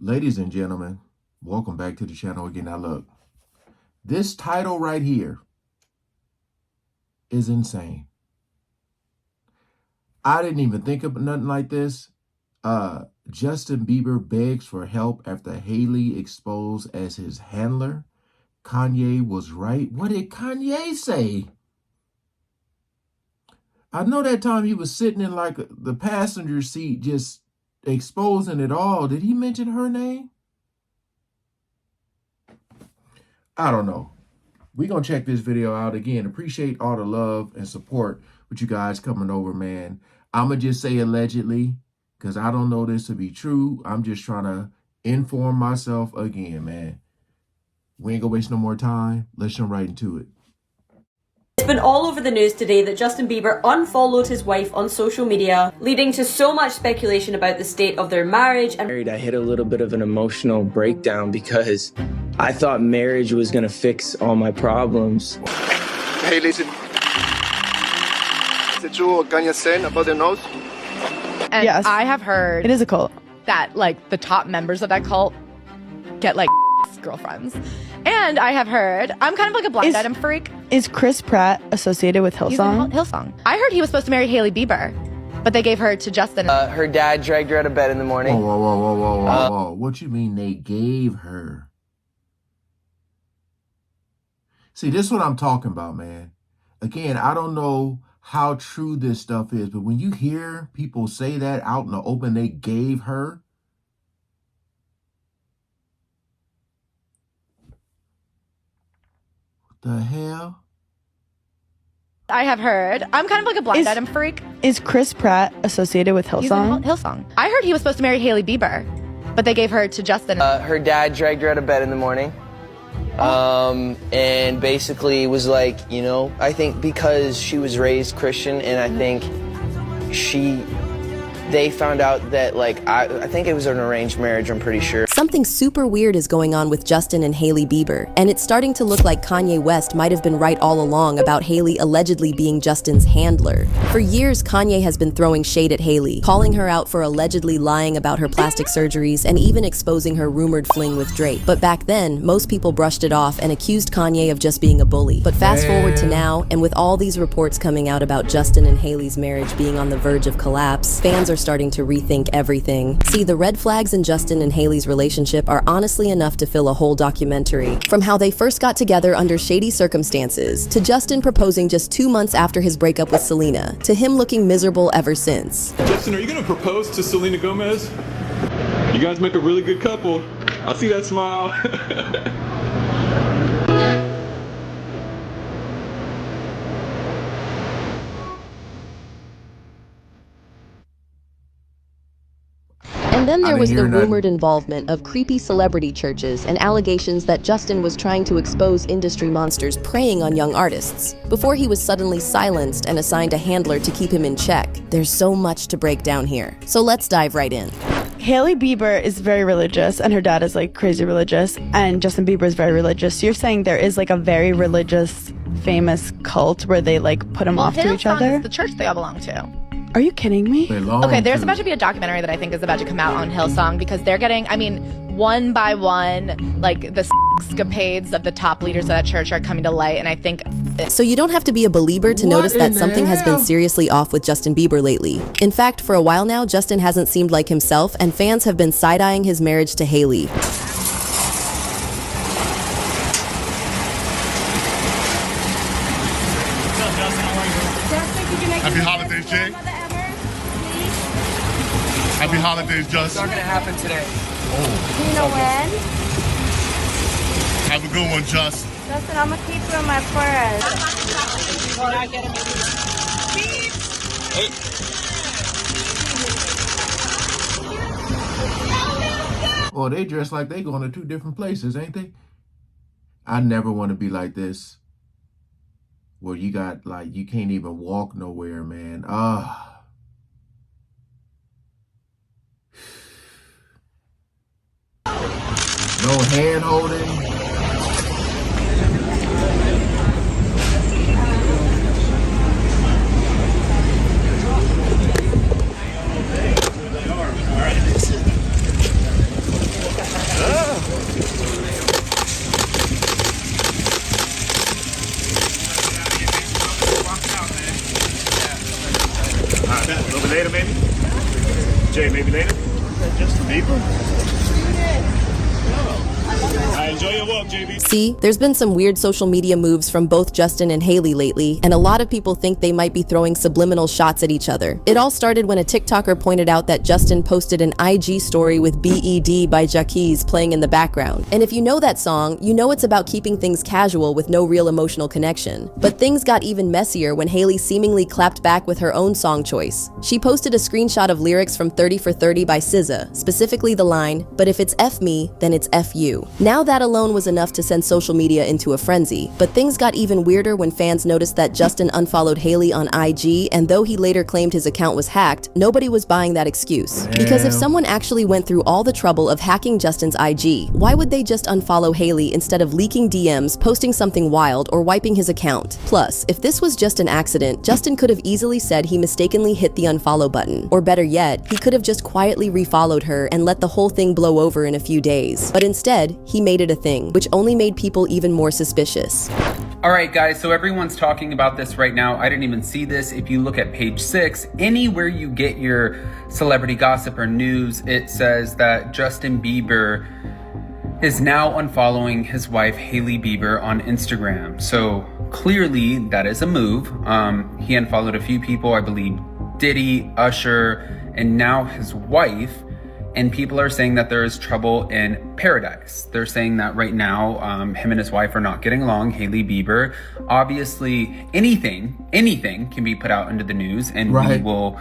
Ladies and gentlemen, welcome back to the channel again. Now look, this title right here is insane. I didn't even think of nothing like this. Justin Bieber begs for help after Hailey exposed as his handler. Kanye was right. What did Kanye say? I know that time he was sitting in like the passenger seat just exposing it all. Did he mention her name? I don't know. We're going to check this video out again. Appreciate all the love and support with you guys coming over, man. I'm going to just say allegedly because I don't know this to be true. I'm just trying to inform myself again, man. We ain't going to waste no more time. Let's jump right into it. It's been all over the news today that Justin Bieber unfollowed his wife on social media, leading to so much speculation about the state of their marriage. And I hit a little bit of an emotional breakdown because I thought marriage was gonna fix all my problems. Hailey, is it true what Kanye said about the nose? And yes, I have heard it is a cult that like the top members of that cult get like girlfriends. And I have heard, I'm kind of like a blind item freak. Is Chris Pratt associated with Hillsong? Hillsong. I heard he was supposed to marry Hailey Bieber, but they gave her to Justin. Her dad dragged her out of bed in the morning. Whoa. What you mean they gave her? See, this is what I'm talking about, man. Again, I don't know how true this stuff is, but when you hear people say that out in the open, they gave her. The hell? I have heard, I'm kind of like a blind item freak. Is Chris Pratt associated with Hillsong? Hillsong. I heard he was supposed to marry Hailey Bieber, but they gave her to Justin. Her dad dragged her out of bed in the morning. And basically was like, you know, I think because she was raised Christian and I think they found out that, like, I think it was an arranged marriage, I'm pretty sure. Something super weird is going on with Justin and Hailey Bieber, and it's starting to look like Kanye West might have been right all along about Hailey allegedly being Justin's handler. For years, Kanye has been throwing shade at Hailey, calling her out for allegedly lying about her plastic surgeries and even exposing her rumored fling with Drake. But back then, most people brushed it off and accused Kanye of just being a bully. But fast forward to now, and with all these reports coming out about Justin and Hailey's marriage being on the verge of collapse, fans are starting to rethink everything. See, the red flags in Justin and Hailey's relationship are honestly enough to fill a whole documentary. From how they first got together under shady circumstances, to Justin proposing just 2 months after his breakup with Selena, to him looking miserable ever since. Justin, are you gonna propose to Selena Gomez? You guys make a really good couple. I see that smile. And then there was the rumored involvement of creepy celebrity churches and allegations that Justin was trying to expose industry monsters preying on young artists, before he was suddenly silenced and assigned a handler to keep him in check. There's so much to break down here, so let's dive right in. Hailey Bieber is very religious, and her dad is like crazy religious, and Justin Bieber is very religious. So you're saying there is like a very religious, famous cult where they like put them off to each other? Is the church they all belong to. Are you kidding me? Okay, there's about to be a documentary that I think is about to come out on Hillsong because they're getting, I mean, one by one, like the escapades of the top leaders of that church are coming to light, and I think... So you don't have to be a believer to notice that something has been seriously off with Justin Bieber lately. In fact, for a while now, Justin hasn't seemed like himself, and fans have been side-eyeing his marriage to Hailey. Happy holidays, Jay. Happy holidays, Justin. It's not gonna happen today. Oh. You know when? Have a good one, Justin. Justin, I'm gonna keep you in my purse. Hey. Well, they dress like they going to 2 different places, ain't they? I never want to be like this. Where you got, like, you can't even walk nowhere, man. No hand holding. A little bit later, maybe? Jay, maybe later? Justin Bieber? Enjoy your walk, JB. See, there's been some weird social media moves from both Justin and Hailey lately, and a lot of people think they might be throwing subliminal shots at each other. It all started when a TikToker pointed out that Justin posted an IG story with BED by Jaquez playing in the background. And if you know that song, you know it's about keeping things casual with no real emotional connection. But things got even messier when Hailey seemingly clapped back with her own song choice. She posted a screenshot of lyrics from 30 for 30 by SZA, specifically the line, "But if it's F me, then it's F you." Now that alone was enough to send social media into a frenzy, but things got even weirder when fans noticed that Justin unfollowed Hailey on IG, and though he later claimed his account was hacked, nobody was buying that excuse. Because if someone actually went through all the trouble of hacking Justin's IG, why would they just unfollow Hailey instead of leaking DMs, posting something wild, or wiping his account? Plus, if this was just an accident, Justin could have easily said he mistakenly hit the unfollow button. Or better yet, he could have just quietly refollowed her and let the whole thing blow over in a few days. But instead, he made it a thing, which only made people even more suspicious. All right, guys, so everyone's talking about this right now. I didn't even see this. If you look at page 6, anywhere you get your celebrity gossip or news, it says that Justin Bieber is now unfollowing his wife, Hailey Bieber, on Instagram. So clearly that is a move. He unfollowed a few people, I believe Diddy, Usher, and now his wife. And people are saying that there is trouble in paradise. They're saying that right now, him and his wife are not getting along, Hailey Bieber. Obviously, anything can be put out into the news, and we will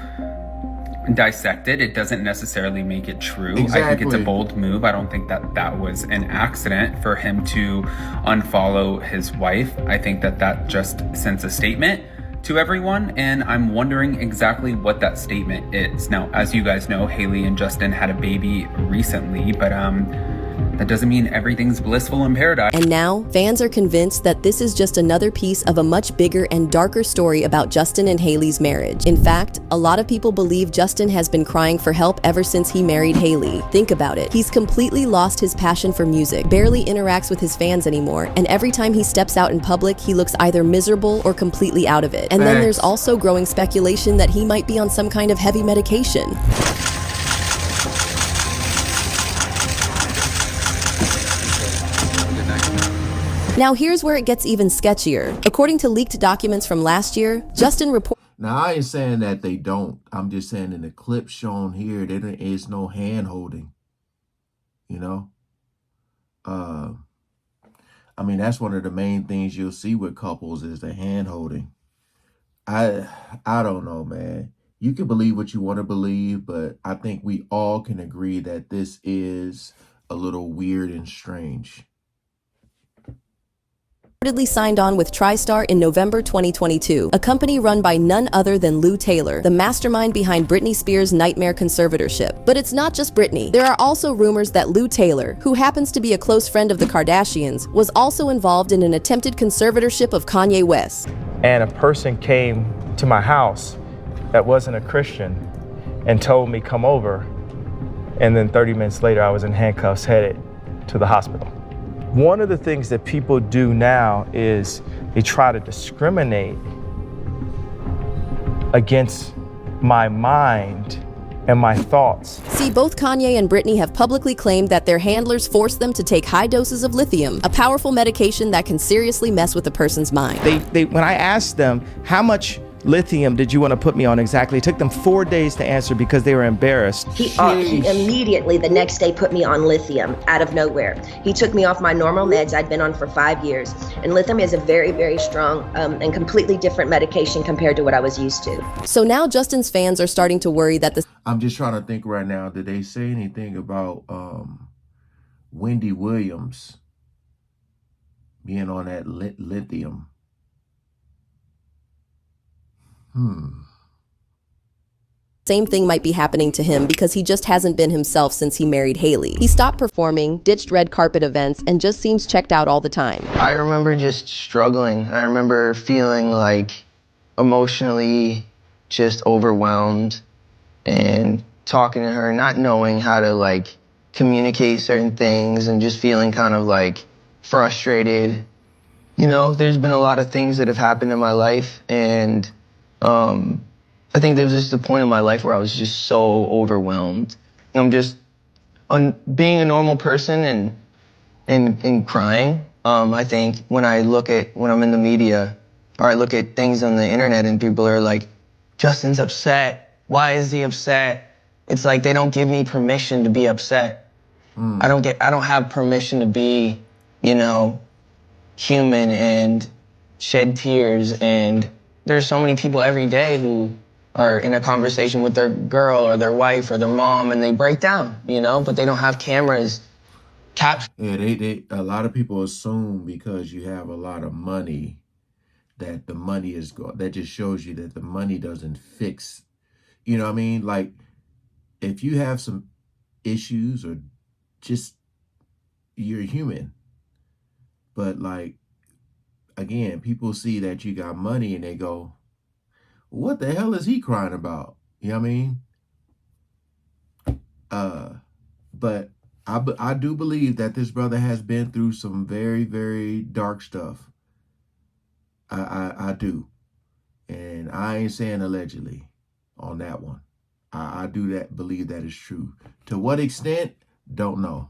dissect it. It doesn't necessarily make it true. Exactly. I think it's a bold move. I don't think that was an accident for him to unfollow his wife. I think that just sends a statement to everyone, and I'm wondering exactly what that statement is. Now, as you guys know, Hailey and Justin had a baby recently, but that doesn't mean everything's blissful in paradise. And now, fans are convinced that this is just another piece of a much bigger and darker story about Justin and Hailey's marriage. In fact, a lot of people believe Justin has been crying for help ever since he married Hailey. Think about it. He's completely lost his passion for music, barely interacts with his fans anymore, and every time he steps out in public, he looks either miserable or completely out of it. And then there's also growing speculation that he might be on some kind of heavy medication. Now here's where it gets even sketchier. According to leaked documents from last year, Justin reported— Now, I ain't saying that they don't. I'm just saying in the clip shown here, there is no hand holding. You know? I mean, that's one of the main things you'll see with couples is the hand holding. I don't know, man. You can believe what you want to believe, but I think we all can agree that this is a little weird and strange. reportedly signed on with TriStar in November 2022, a company run by none other than Lou Taylor, the mastermind behind Britney Spears' nightmare conservatorship. But it's not just Britney. There are also rumors that Lou Taylor, who happens to be a close friend of the Kardashians, was also involved in an attempted conservatorship of Kanye West. And a person came to my house that wasn't a Christian and told me come over, and then 30 minutes later I was in handcuffs headed to the hospital. One of the things that people do now is they try to discriminate against my mind and my thoughts. See, both Kanye and Britney have publicly claimed that their handlers forced them to take high doses of lithium, a powerful medication that can seriously mess with a person's mind. When I asked them, how much lithium did you want to put me on exactly? It took them 4 days to answer because they were embarrassed. He immediately the next day put me on lithium out of nowhere. He took me off my normal meds I'd been on for 5 years. And lithium is a very, very strong and completely different medication compared to what I was used to. So now Justin's fans are starting to worry that the— I'm just trying to think right now, did they say anything about Wendy Williams being on that lithium? Same thing might be happening to him because he just hasn't been himself since he married Hailey. He stopped performing, ditched red carpet events, and just seems checked out all the time. I remember just struggling. I remember feeling like emotionally just overwhelmed and talking to her, not knowing how to like communicate certain things and just feeling kind of like frustrated. You know, there's been a lot of things that have happened in my life, and I think there was just a point in my life where I was just so overwhelmed. I'm just being a normal person and crying. I think when I'm in the media or I look at things on the internet and people are like, Justin's upset. Why is he upset? It's like they don't give me permission to be upset. I don't have permission to be, human and shed tears. And there's so many people every day who are in a conversation with their girl or their wife or their mom and they break down, but they don't have cameras capturing. Yeah, a lot of people assume because you have a lot of money that the money is that just shows you that the money doesn't fix, you know what I mean? Like if you have some issues or just you're human, but like, again, people see that you got money and they go, what the hell is he crying about? You know what I mean? But I do believe that this brother has been through some very, very dark stuff. I do. And I ain't saying allegedly on that one. I do believe that is true. To what extent? Don't know.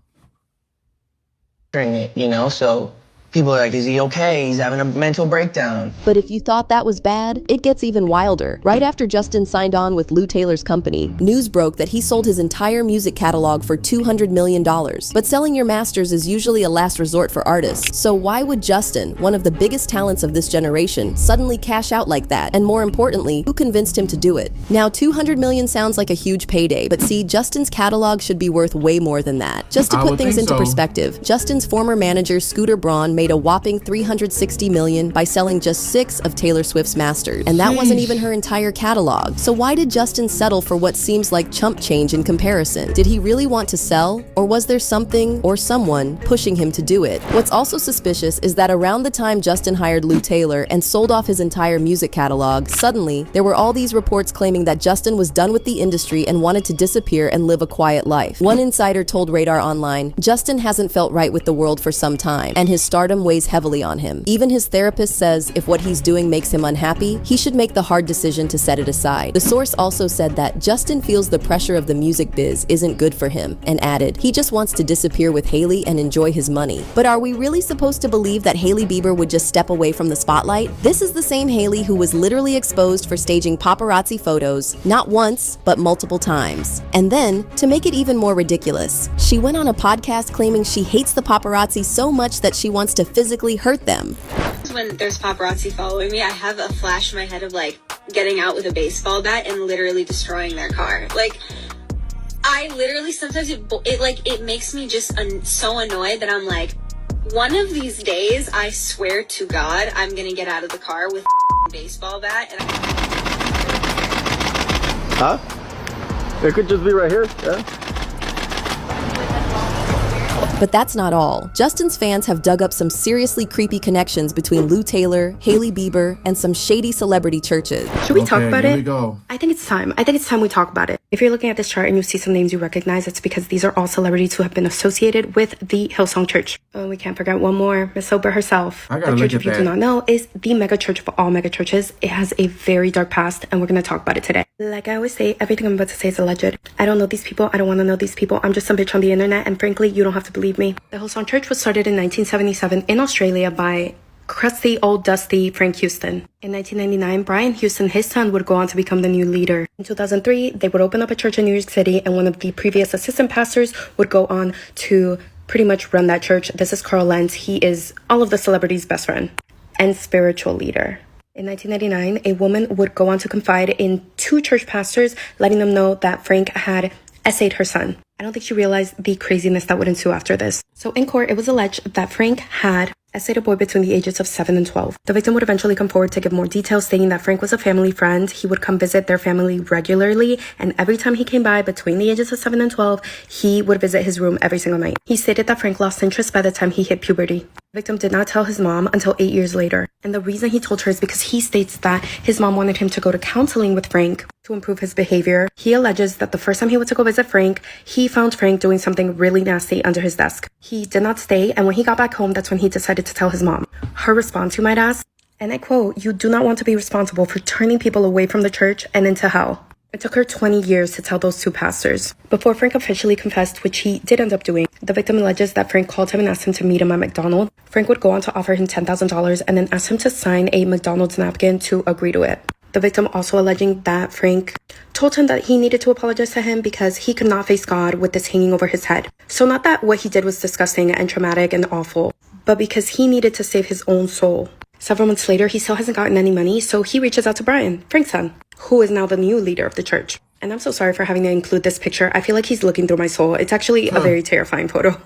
So people are like, is he okay? He's having a mental breakdown. But if you thought that was bad, it gets even wilder. Right after Justin signed on with Lou Taylor's company, news broke that he sold his entire music catalog for $200 million. But selling your masters is usually a last resort for artists. So why would Justin, one of the biggest talents of this generation, suddenly cash out like that? And more importantly, who convinced him to do it? Now, $200 million sounds like a huge payday, but see, Justin's catalog should be worth way more than that. Just to put things into perspective, Justin's former manager, Scooter Braun, made a whopping $360 million by selling just 6 of Taylor Swift's masters. And that wasn't even her entire catalog. So why did Justin settle for what seems like chump change in comparison? Did he really want to sell? Or was there something or someone pushing him to do it? What's also suspicious is that around the time Justin hired Lou Taylor and sold off his entire music catalog, suddenly there were all these reports claiming that Justin was done with the industry and wanted to disappear and live a quiet life. One insider told Radar Online, Justin hasn't felt right with the world for some time, and his stardom weighs heavily on him. Even his therapist says if what he's doing makes him unhappy, he should make the hard decision to set it aside. The source also said that Justin feels the pressure of the music biz isn't good for him, and added, he just wants to disappear with Hailey and enjoy his money. But are we really supposed to believe that Hailey Bieber would just step away from the spotlight? This is the same Hailey who was literally exposed for staging paparazzi photos, not once, but multiple times. And then, to make it even more ridiculous, she went on a podcast claiming she hates the paparazzi so much that she wants to physically hurt them. When there's paparazzi following me, I have a flash in my head of like getting out with a baseball bat and literally destroying their car. Like, I literally sometimes it makes me just so annoyed that I'm like, one of these days, I swear to God, I'm gonna get out of the car with a baseball bat and It could just be right here, yeah. But that's not all. Justin's fans have dug up some seriously creepy connections between Lou Taylor, Hailey Bieber, and some shady celebrity churches. Should we talk about it? Here we go. I think it's time. I think it's time we talk about it. If you're looking at this chart and you see some names you recognize, it's because these are all celebrities who have been associated with the Hillsong Church. Oh, we can't forget one more, Miss Sober herself. I gotta The look church, at if you that. do not know, is the mega church of all mega churches. It has a very dark past, and we're going to talk about it today. Like I always say, everything I'm about to say is alleged. I don't know these people. I don't want to know these people. I'm just some bitch on the internet, and frankly, you don't have to believe me. The Hillsong Church was started in 1977 in Australia by crusty old dusty Frank Houston. In 1999, Brian Houston, his son, would go on to become the new leader. In 2003, they would open up a church in New York City, and one of the previous assistant pastors would go on to pretty much run that church. This is Carl Lenz. He is all of the celebrities' best friend and spiritual leader. In 1999, a woman would go on to confide in 2 church pastors, letting them know that Frank had essayed her son. I don't think she realized the craziness that would ensue after this. So in court, it was alleged that Frank had essayed a boy between the ages of 7 and 12. The victim would eventually come forward to give more details, stating that Frank was a family friend. He would come visit their family regularly, and every time he came by between the ages of 7 and 12, he would visit his room every single night. He stated that Frank lost interest by the time he hit puberty. The victim did not tell his mom until 8 years later. And the reason he told her is because he states that his mom wanted him to go to counseling with Frank to improve his behavior. He alleges that the first time he went to go visit Frank, he found Frank doing something really nasty under his desk. He did not stay, and when he got back home, that's when he decided to tell his mom. Her response, you might ask, And I quote, "You do not want to be responsible for turning people away from the church and into hell." It took her 20 years to tell those two pastors. Before Frank officially confessed, which he did end up doing, the victim alleges that Frank called him and asked him to meet him at McDonald's. Frank would go on to offer him $10,000 and then ask him to sign a McDonald's napkin to agree to it. The victim also alleging that Frank told him that he needed to apologize to him because he could not face God with this hanging over his head. So not that what he did was disgusting and traumatic and awful, but because he needed to save his own soul. Several months later, he still hasn't gotten any money, so he reaches out to Brian, Frank's son, who is now the new leader of the church. And I'm so sorry for having to include this picture. I feel like he's looking through my soul. It's actually a very terrifying photo.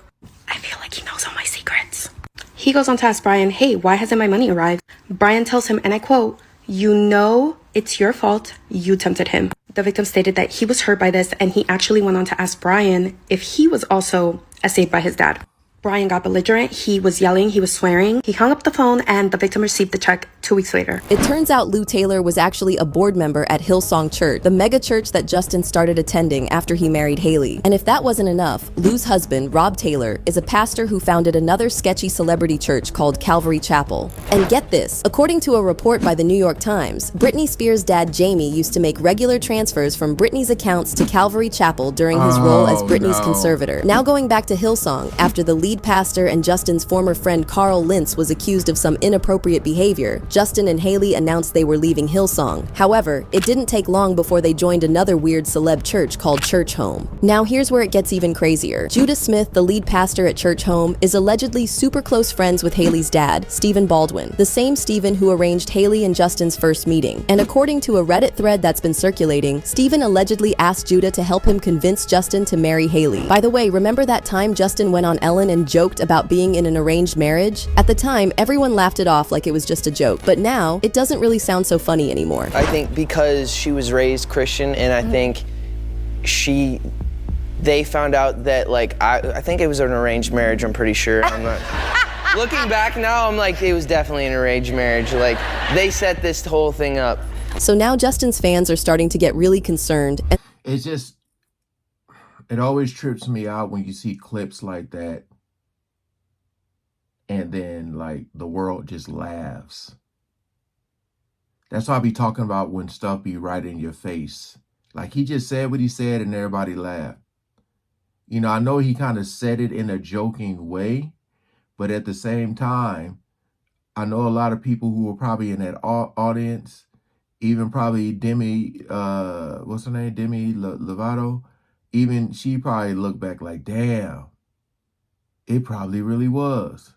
I feel like he knows all my secrets. He goes on to ask Brian, "Hey, why hasn't my money arrived?" Brian tells him, and I quote, "You know it's your fault. You tempted him." The victim stated that he was hurt by this, and he actually went on to ask Brian if he was also essayed by his dad. Brian got belligerent, he was yelling, he was swearing. He hung up the phone and the victim received the check 2 weeks later. It turns out Lou Taylor was actually a board member at Hillsong Church, the mega church that Justin started attending after he married Hailey. And if that wasn't enough, Lou's husband, Rob Taylor, is a pastor who founded another sketchy celebrity church called Calvary Chapel. And get this, according to a report by the New York Times, Britney Spears' dad Jamie used to make regular transfers from Britney's accounts to Calvary Chapel during his role as Britney's conservator. Now going back to Hillsong, after the lead pastor and Justin's former friend Carl Lentz was accused of some inappropriate behavior, Justin and Hailey announced they were leaving Hillsong. However, it didn't take long before they joined another weird celeb church called Church Home. Now here's where it gets even crazier. Judah Smith, the lead pastor at Church Home, is allegedly super close friends with Hailey's dad, Stephen Baldwin, the same Stephen who arranged Hailey and Justin's first meeting. And according to a Reddit thread that's been circulating, Stephen allegedly asked Judah to help him convince Justin to marry Hailey. By the way, remember that time Justin went on Ellen and joked about being in an arranged marriage? At the time, everyone laughed it off like it was just a joke, but now it doesn't really sound so funny anymore. I think because she was raised Christian, and I think they found out that, like, I think it was an arranged marriage, I'm pretty sure. I'm not. Looking back now, I'm like, it was definitely an arranged marriage. Like, they set this whole thing up. So now Justin's fans are starting to get really concerned. It's just, it always trips me out when you see clips like that and then like the world just laughs. That's why I be talking about when stuff be right in your face. Like he just said what he said and everybody laughed. You know, I know he kind of said it in a joking way, but at the same time, I know a lot of people who were probably in that audience, even probably Demi, what's her name? Demi Lovato, even she probably looked back like, damn, it probably really was.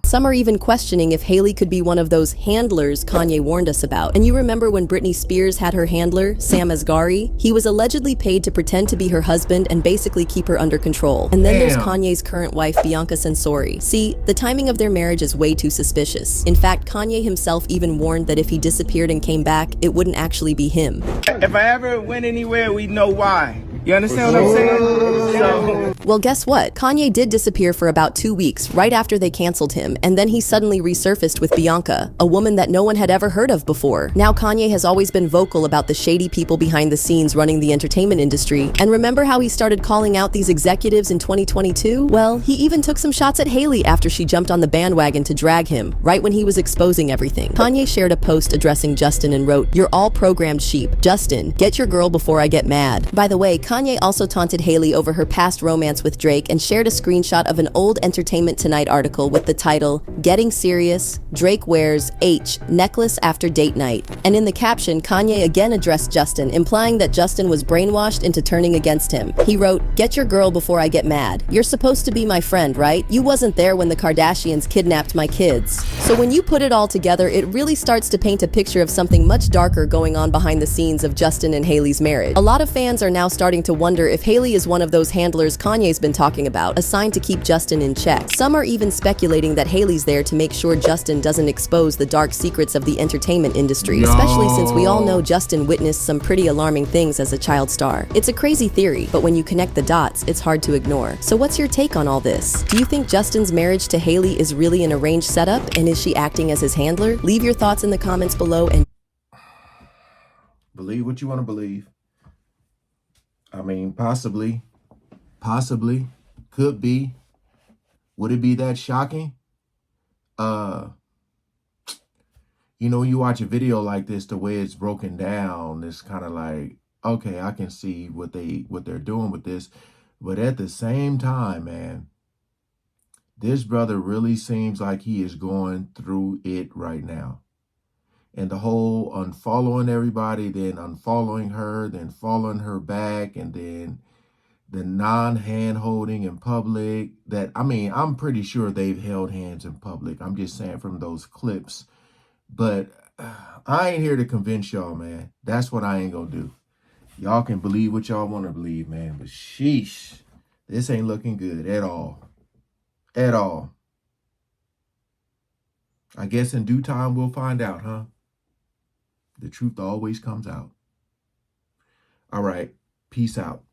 Some are even questioning if Hailey could be one of those handlers Kanye warned us about. And you remember when Britney Spears had her handler, Sam Asghari? He was allegedly paid to pretend to be her husband and basically keep her under control. And then there's Kanye's current wife, Bianca Censori. See, the timing of their marriage is way too suspicious. In fact, Kanye himself even warned that if he disappeared and came back, it wouldn't actually be him. If I ever went anywhere, we'd know why. You understand what I'm saying? Well, guess what? Kanye did disappear for about 2 weeks, right after they canceled him, and then he suddenly resurfaced with Bianca, a woman that no one had ever heard of before. Now Kanye has always been vocal about the shady people behind the scenes running the entertainment industry, and remember how he started calling out these executives in 2022? Well, he even took some shots at Hailey after she jumped on the bandwagon to drag him, right when he was exposing everything. Kanye shared a post addressing Justin and wrote, "You're all programmed sheep. Justin, get your girl before I get mad." By the way, Kanye also taunted Hailey over her past romance with Drake and shared a screenshot of an old Entertainment Tonight article with the title, "Getting Serious, Drake Wears H Necklace After Date Night." And in the caption, Kanye again addressed Justin, implying that Justin was brainwashed into turning against him. He wrote, "Get your girl before I get mad. You're supposed to be my friend, right? You wasn't there when the Kardashians kidnapped my kids." So when you put it all together, it really starts to paint a picture of something much darker going on behind the scenes of Justin and Hailey's marriage. A lot of fans are now starting to wonder if Hailey is one of those handlers Kanye's been talking about, assigned to keep Justin in check. Some are even speculating that Hailey's there to make sure Justin doesn't expose the dark secrets of the entertainment industry, especially since we all know Justin witnessed some pretty alarming things as a child star. It's a crazy theory, but when you connect the dots, it's hard to ignore. So what's your take on all this? Do you think Justin's marriage to Hailey is really an arranged setup, and is she acting as his handler? Leave your thoughts in the comments below and Believe what you want to believe. I mean, possibly, could be. Would it be that shocking? You know, when you watch a video like this, the way it's broken down, it's kind of like, okay, I can see what they're doing with this. But at the same time, man, this brother really seems like he is going through it right now. And the whole unfollowing everybody, then unfollowing her, then following her back, and then the non-hand holding in public. That, I mean, I'm pretty sure they've held hands in public. I'm just saying from those clips. But I ain't here to convince y'all, man. That's what I ain't gonna do. Y'all can believe what y'all want to believe, man. But sheesh, this ain't looking good at all. At all. I guess in due time we'll find out, huh? The truth always comes out. All right. Peace out.